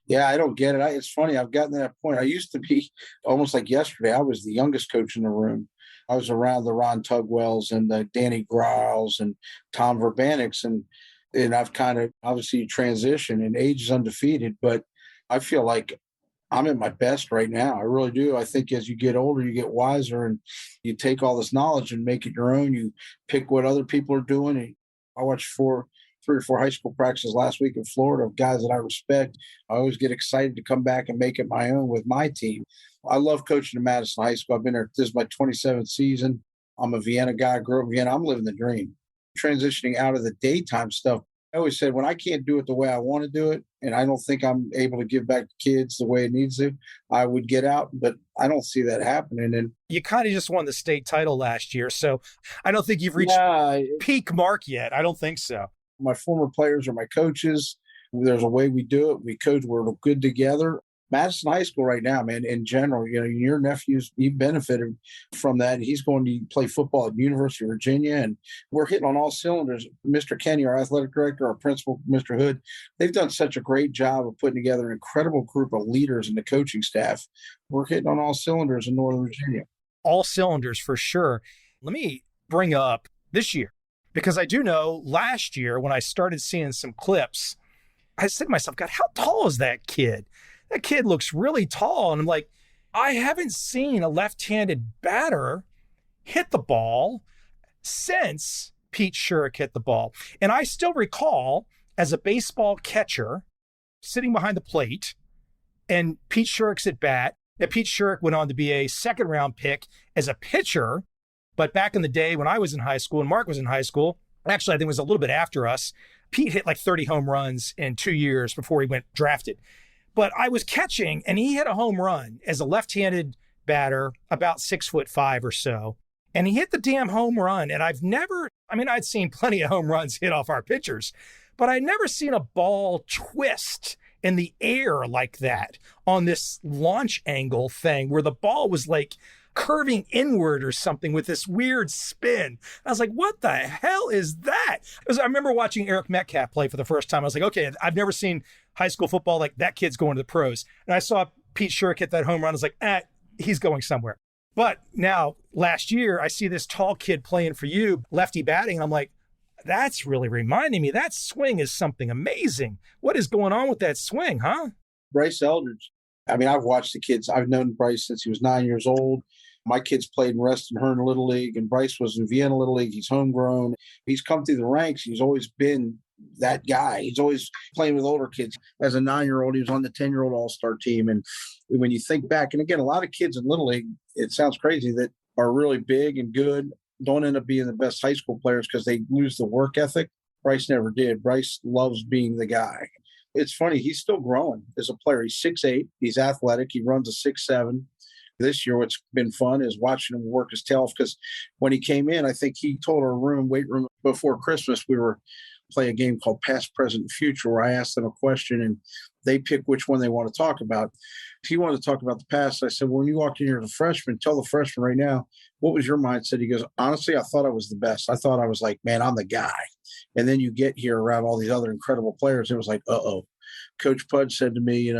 Yeah, I don't get it. It's funny. I've gotten to that point. I used to be almost like yesterday. I was the youngest coach in the room. I was around the Ron Tugwells and the Danny Griles and Tom Verbaniks. And I've kind of obviously transitioned, and age is undefeated, but I feel like I'm at my best right now. I really do. I think as you get older, you get wiser, and you take all this knowledge and make it your own. You pick what other people are doing. And I watched 3 or 4 high school practices last week in Florida of guys that I respect. I always get excited to come back and make it my own with my team. I love coaching at Madison High School. I've been there. This is my 27th season. I'm a Vienna guy. I grew up in Vienna. I'm living the dream. Transitioning out of the daytime stuff. I always said when I can't do it the way I want to do it, and I don't think I'm able to give back to kids the way it needs to, I would get out, but I don't see that happening. And you kind of just won the state title last year, so I don't think you've reached peak Mark yet. I don't think so. My former players are my coaches. There's a way we do it. We coach. We're good together. Madison High School right now, man, in general, your nephew's, he benefited from that. He's going to play football at University of Virginia, and we're hitting on all cylinders. Mr. Kenny, our athletic director, our principal, Mr. Hood, they've done such a great job of putting together an incredible group of leaders in the coaching staff. We're hitting on all cylinders in Northern Virginia. All cylinders for sure. Let me bring up this year, because I do know last year when I started seeing some clips, I said to myself, God, how tall is that kid? That kid looks really tall. And I'm like, I haven't seen a left-handed batter hit the ball since Pete Shurik hit the ball. And I still recall as a baseball catcher sitting behind the plate and Pete Shurik's at bat, that Pete Shurik went on to be a second-round pick as a pitcher. But back in the day when I was in high school and Mark was in high school, actually I think it was a little bit after us, Pete hit like 30 home runs in 2 years before he went drafted. But I was catching, and he hit a home run as a left-handed batter, about 6'5" or so. And he hit the damn home run. And I'd seen plenty of home runs hit off our pitchers, but I'd never seen a ball twist in the air like that on this launch angle thing where the ball was like curving inward or something with this weird spin. I was like, what the hell is that? I remember watching Eric Metcalf play for the first time. I was like, okay, I've never seen high school football like that. Kid's going to the pros. And I saw Pete Shurik hit that home run. I was like, he's going somewhere. But now, last year, I see this tall kid playing for you, lefty batting, and I'm like, that's really reminding me that swing is something amazing. What is going on with that swing, huh? Bryce Eldridge. I mean, I've watched the kids. I've known Bryce since he was 9 years old. My kids played in Reston Little League, and Bryce was in Vienna Little League. He's homegrown. He's come through the ranks. He's always been that guy. He's always playing with older kids. As a 9-year-old, he was on the 10-year-old All-Star team. And when you think back, and again, a lot of kids in Little League, it sounds crazy, that are really big and good, don't end up being the best high school players because they lose the work ethic. Bryce never did. Bryce loves being the guy. It's funny, he's still growing as a player. He's 6'8", he's athletic, he runs a 6'7". This year, what's been fun is watching him work his tail off, because when he came in, I think he told our weight room before Christmas, we were playing a game called Past, Present, and Future, where I asked them a question and they pick which one they want to talk about. If he wanted to talk about the past, I said, well, when you walked in here as a freshman, tell the freshman right now, what was your mindset? He goes, honestly, I thought I was the best. I thought I was like, man, I'm the guy. And then you get here around all these other incredible players. It was like, uh-oh. Coach Pudge said to me,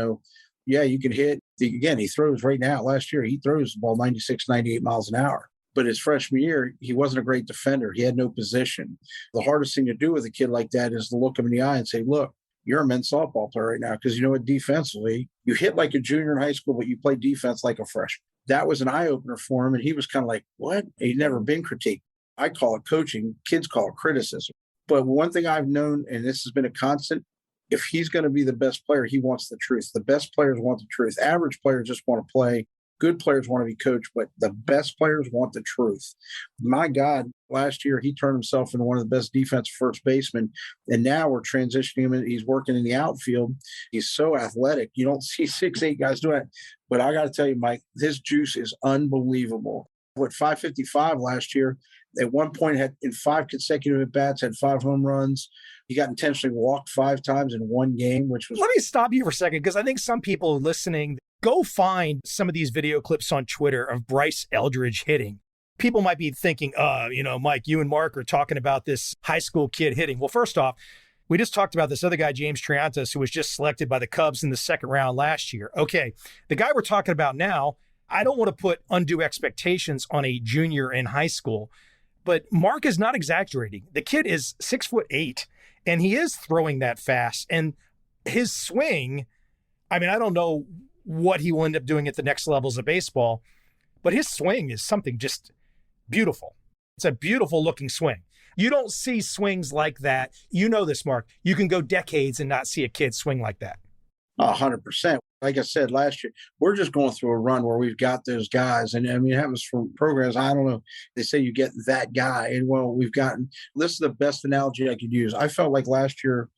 yeah, you can hit. Again, he throws right now. Last year, he throws the ball 96, 98 miles an hour. But his freshman year, he wasn't a great defender. He had no position. The hardest thing to do with a kid like that is to look him in the eye and say, look, you're a men's softball player right now. Because you know what, defensively, you hit like a junior in high school, but you play defense like a freshman. That was an eye-opener for him. And he was kind of like, what? He'd never been critiqued. I call it coaching. Kids call it criticism. But one thing I've known, and this has been a constant, if he's going to be the best player, he wants the truth. The best players want the truth. Average players just want to play. Good players want to be coached, but the best players want the truth. My God, last year he turned himself into one of the best defensive first basemen, and now we're transitioning him. He's working in the outfield. He's so athletic. You don't see 6'8" guys doing it. But I got to tell you, Mike, his juice is unbelievable. With 555 last year, at one point had in 5 consecutive at-bats, had 5 home runs. He got intentionally walked 5 times in one game, which was... Let me stop you for a second, because I think some people listening, go find some of these video clips on Twitter of Bryce Eldridge hitting. People might be thinking, Mike, you and Mark are talking about this high school kid hitting. Well, first off, we just talked about this other guy, James Triantos, who was just selected by the Cubs in the second round last year. Okay, the guy we're talking about now, I don't want to put undue expectations on a junior in high school, but Mark is not exaggerating. The kid is 6'8", and he is throwing that fast. And his swing, I mean, I don't know what he will end up doing at the next levels of baseball, but his swing is something just beautiful. It's a beautiful looking swing. You don't see swings like that. You know this, Mark. You can go decades and not see a kid swing like that. 100%. Like I said last year, we're just going through a run where we've got those guys. And I mean, it happens from programs. I don't know. They say you get that guy. And well, this is the best analogy I could use. I felt like last year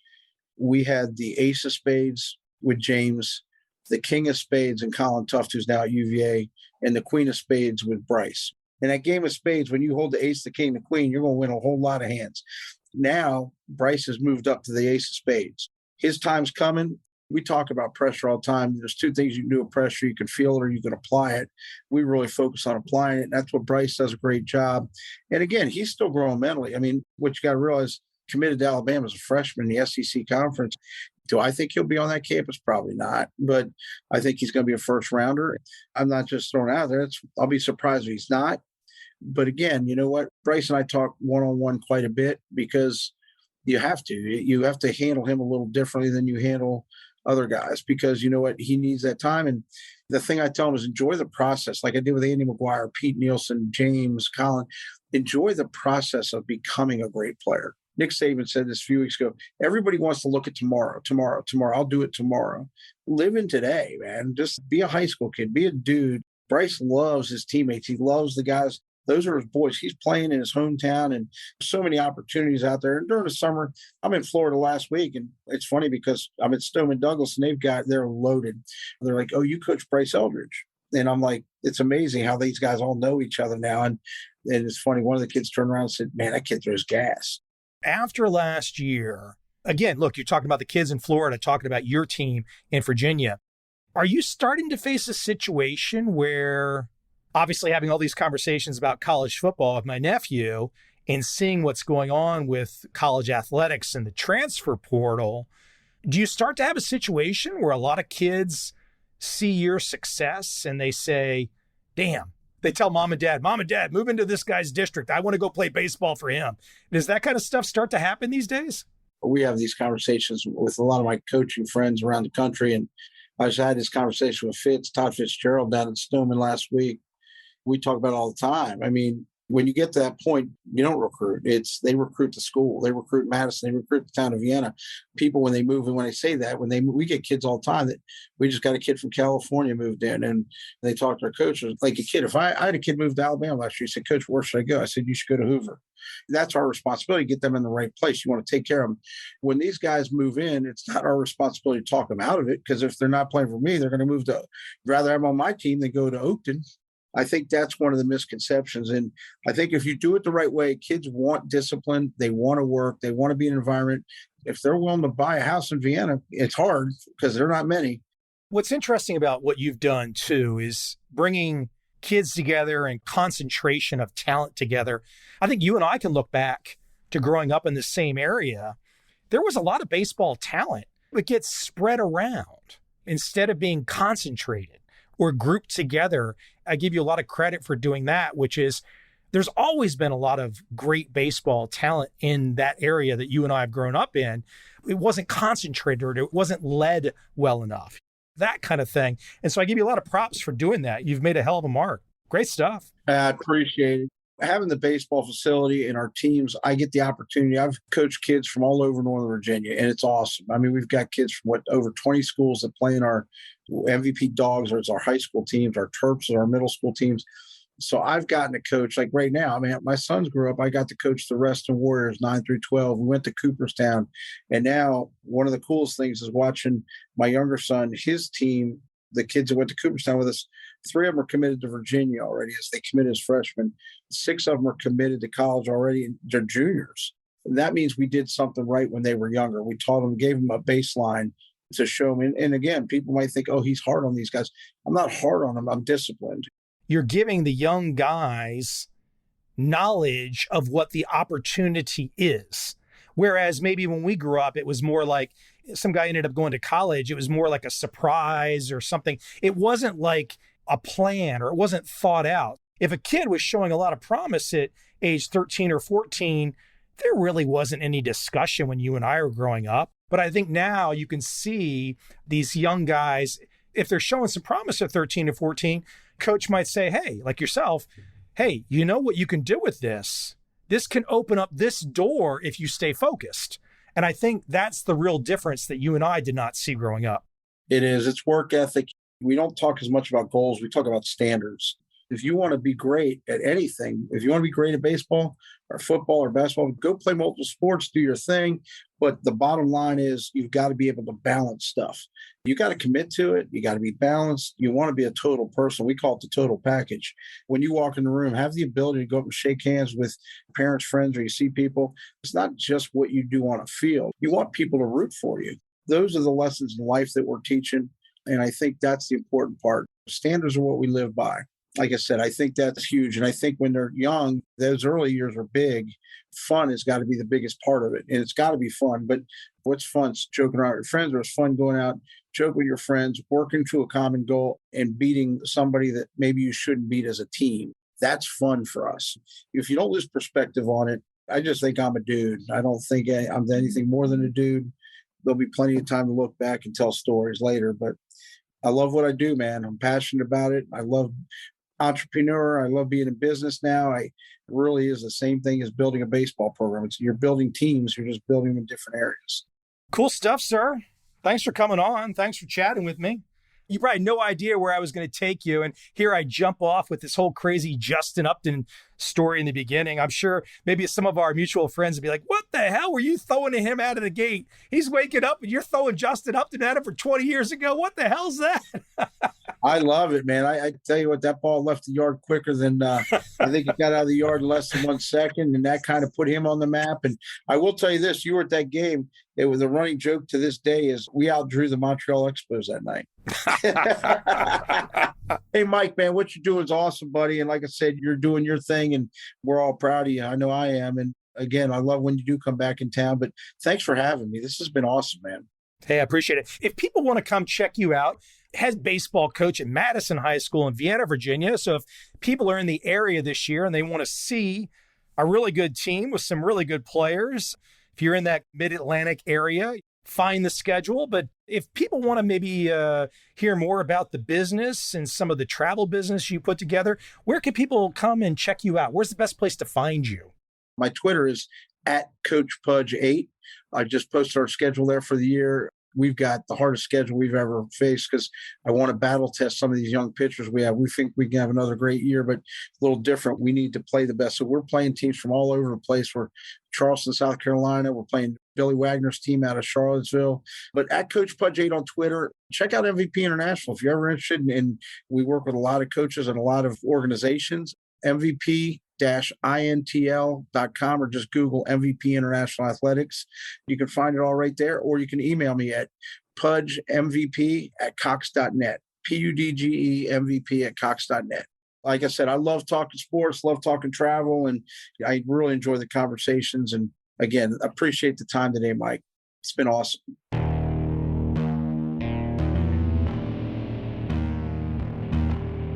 we had the ace of spades with James, the king of spades and Colin Tuft, who's now at UVA, and the queen of spades with Bryce. In that game of spades, when you hold the ace, the king, the queen, you're going to win a whole lot of hands. Now, Bryce has moved up to the ace of spades. His time's coming. We talk about pressure all the time. There's 2 things you can do with pressure. You can feel it or you can apply it. We really focus on applying it. And that's what Bryce does a great job. And again, he's still growing mentally. I mean, what you got to realize, committed to Alabama as a freshman in the SEC conference. Do I think he'll be on that campus? Probably not. But I think he's going to be a first rounder. I'm not just throwing it out there. I'll be surprised if he's not. But again, you know what? Bryce and I talk one-on-one quite a bit, because you have to. You have to handle him a little differently than you handle other guys, because you know what? He needs that time. And the thing I tell him is enjoy the process, like I did with Andy McGuire, Pete Nielsen, James, Colin. Enjoy the process of becoming a great player. Nick Saban said this a few weeks ago. Everybody wants to look at tomorrow. I'll do it tomorrow. Live in today, man. Just be a high school kid. Be a dude. Bryce loves his teammates. He loves the guys. Those are his boys. He's playing in his hometown, and so many opportunities out there. And during the summer, I'm in Florida last week, and it's funny because I'm at Stoneman Douglas, and they're loaded. They're like, oh, you coach Bryce Eldridge. And I'm like, it's amazing how these guys all know each other now. And it's funny. One of the kids turned around and said, man, that kid throws gas. After last year, again, look, you're talking about the kids in Florida, talking about your team in Virginia. Are you starting to face a situation where, obviously having all these conversations about college football with my nephew and seeing what's going on with college athletics and the transfer portal, do you start to have a situation where a lot of kids see your success and they say, damn, They tell mom and dad, move into this guy's district. I want to go play baseball for him. Does that kind of stuff start to happen these days? We have these conversations with a lot of my coaching friends around the country. And I just had this conversation with Todd Fitzgerald down in Stoneman last week. We talk about it all the time. I mean, when you get to that point, you don't recruit. They recruit the school. They recruit Madison. They recruit the town of Vienna. People, when they move, and when I say that, we get kids all the time that we just got a kid from California moved in, and they talk to our coaches like a kid. If I had a kid move to Alabama last year, he said, "Coach, where should I go?" I said, "You should go to Hoover." That's our responsibility, get them in the right place. You want to take care of them. When these guys move in, it's not our responsibility to talk them out of it, because if they're not playing for me, they're going to move to, rather have them on my team than go to Oakton. I think that's one of the misconceptions. And I think if you do it the right way, kids want discipline. They want to work. They want to be in an environment. If they're willing to buy a house in Vienna, it's hard because there are not many. What's interesting about what you've done, too, is bringing kids together and concentration of talent together. I think you and I can look back to growing up in the same area. There was a lot of baseball talent. It gets spread around instead of being concentrated or grouped together. I give you a lot of credit for doing that, which is there's always been a lot of great baseball talent in that area that you and I have grown up in. It wasn't concentrated or it wasn't led well enough, that kind of thing. And so I give you a lot of props for doing that. You've made a hell of a mark. Great stuff. I appreciate it. Having the baseball facility and our teams, I get the opportunity. I've coached kids from all over Northern Virginia, and it's awesome. I mean, we've got kids from over 20 schools that play in our MVP Dogs, or it's our high school teams, our Terps, or our middle school teams. So I've gotten to coach, like right now, I mean, my sons grew up, I got to coach the Reston Warriors 9 through 12. We went to Cooperstown. And now one of the coolest things is watching my younger son, his team, the kids that went to Cooperstown with us, 3 of them are committed to Virginia already as they committed as freshmen. 6 of them are committed to college already, and they're juniors. And that means we did something right when they were younger. We taught them, gave them a baseline to show them. And again, people might think, oh, he's hard on these guys. I'm not hard on them. I'm disciplined. You're giving the young guys knowledge of what the opportunity is. Whereas maybe when we grew up, it was more like some guy ended up going to college. It was more like a surprise or something. It wasn't like a plan, or it wasn't thought out. If a kid was showing a lot of promise at age 13 or 14, there really wasn't any discussion when you and I were growing up. But I think now you can see these young guys, if they're showing some promise at 13 or 14, coach might say, hey, like yourself, hey, you know what you can do with this? This can open up this door if you stay focused. And I think that's the real difference that you and I did not see growing up. It is. It's work ethic. We don't talk as much about goals. We talk about standards. If you want to be great at anything, if you want to be great at baseball or football or basketball, go play multiple sports, do your thing. But the bottom line is you've got to be able to balance stuff. You got to commit to it. You got to be balanced. You want to be a total person. We call it the total package. When you walk in the room, have the ability to go up and shake hands with parents, friends, or you see people. It's not just what you do on a field. You want people to root for you. Those are the lessons in life that we're teaching. And I think that's the important part. Standards are what we live by. Like I said, I think that's huge. And I think when they're young, those early years are big. Fun has got to be the biggest part of it. And it's got to be fun. But what's fun? It's joking around with your friends, or it's fun going out, joke with your friends, working to a common goal, and beating somebody that maybe you shouldn't beat as a team. That's fun for us. If you don't lose perspective on it, I just think I'm a dude. I don't think I'm anything more than a dude. There'll be plenty of time to look back and tell stories later. But I love what I do, man. I'm passionate about it. I love entrepreneur. I love being in business now. It really is the same thing as building a baseball program. You're building teams. You're just building them in different areas. Cool stuff, sir. Thanks for coming on. Thanks for chatting with me. You probably had no idea where I was going to take you. And here I jump off with this whole crazy Justin Upton story in the beginning. I'm sure maybe some of our mutual friends would be like, what the hell were you throwing him out of the gate? He's waking up and you're throwing Justin Upton at him for 20 years ago. What the hell's that? I love it, man. I tell you what, that ball left the yard quicker than I think it got out of the yard in less than 1 second. And that kind of put him on the map. And I will tell you this, you were at that game. It was a running joke to this day is we outdrew the Montreal Expos that night. Hey, Mike, man, what you're doing is awesome, buddy. And like I said, you're doing your thing and we're all proud of you. I know I am. And again, I love when you do come back in town, but thanks for having me. This has been awesome, man. Hey, I appreciate it. If people want to come check you out, head baseball coach at Madison High School in Vienna, Virginia. So if people are in the area this year and they want to see a really good team with some really good players, if you're in that mid-Atlantic area, find the schedule. But if people want to maybe hear more about the business and some of the travel business you put together, where can people come and check you out? Where's the best place to find you? My Twitter is at Coach Pudge 8. I just posted our schedule there for the year. We've got the hardest schedule we've ever faced because I want to battle test some of these young pitchers we have. We think we can have another great year, but a little different. We need to play the best. So we're playing teams from all over the place. We're Charleston, South Carolina. We're playing Billy Wagner's team out of Charlottesville. But at Coach Pudge 8 on Twitter, check out MVP International if you're ever interested. And we work with a lot of coaches and a lot of organizations. MVP-intl.com or just Google MVP International Athletics. You can find it all right there, or you can email me at pudgemvp@cox.net, PUDGEMVP@cox.net. Like I said, I love talking sports, love talking travel, and I really enjoy the conversations. And again, appreciate the time today, Mike. It's been awesome.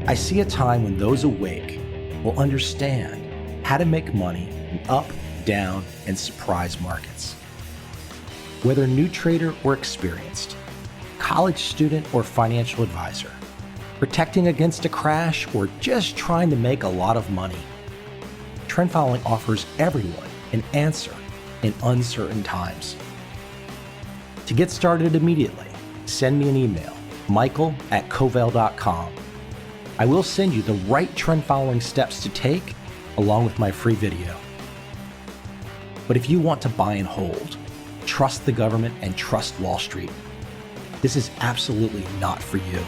I see a time when those awake will understand how to make money in up, down, and surprise markets. Whether new trader or experienced, college student or financial advisor, protecting against a crash or just trying to make a lot of money, trend following offers everyone an answer in uncertain times. To get started immediately, send me an email, michael@covel.com. I will send you the right trend following steps to take along with my free video. But if you want to buy and hold, trust the government and trust Wall Street, this is absolutely not for you.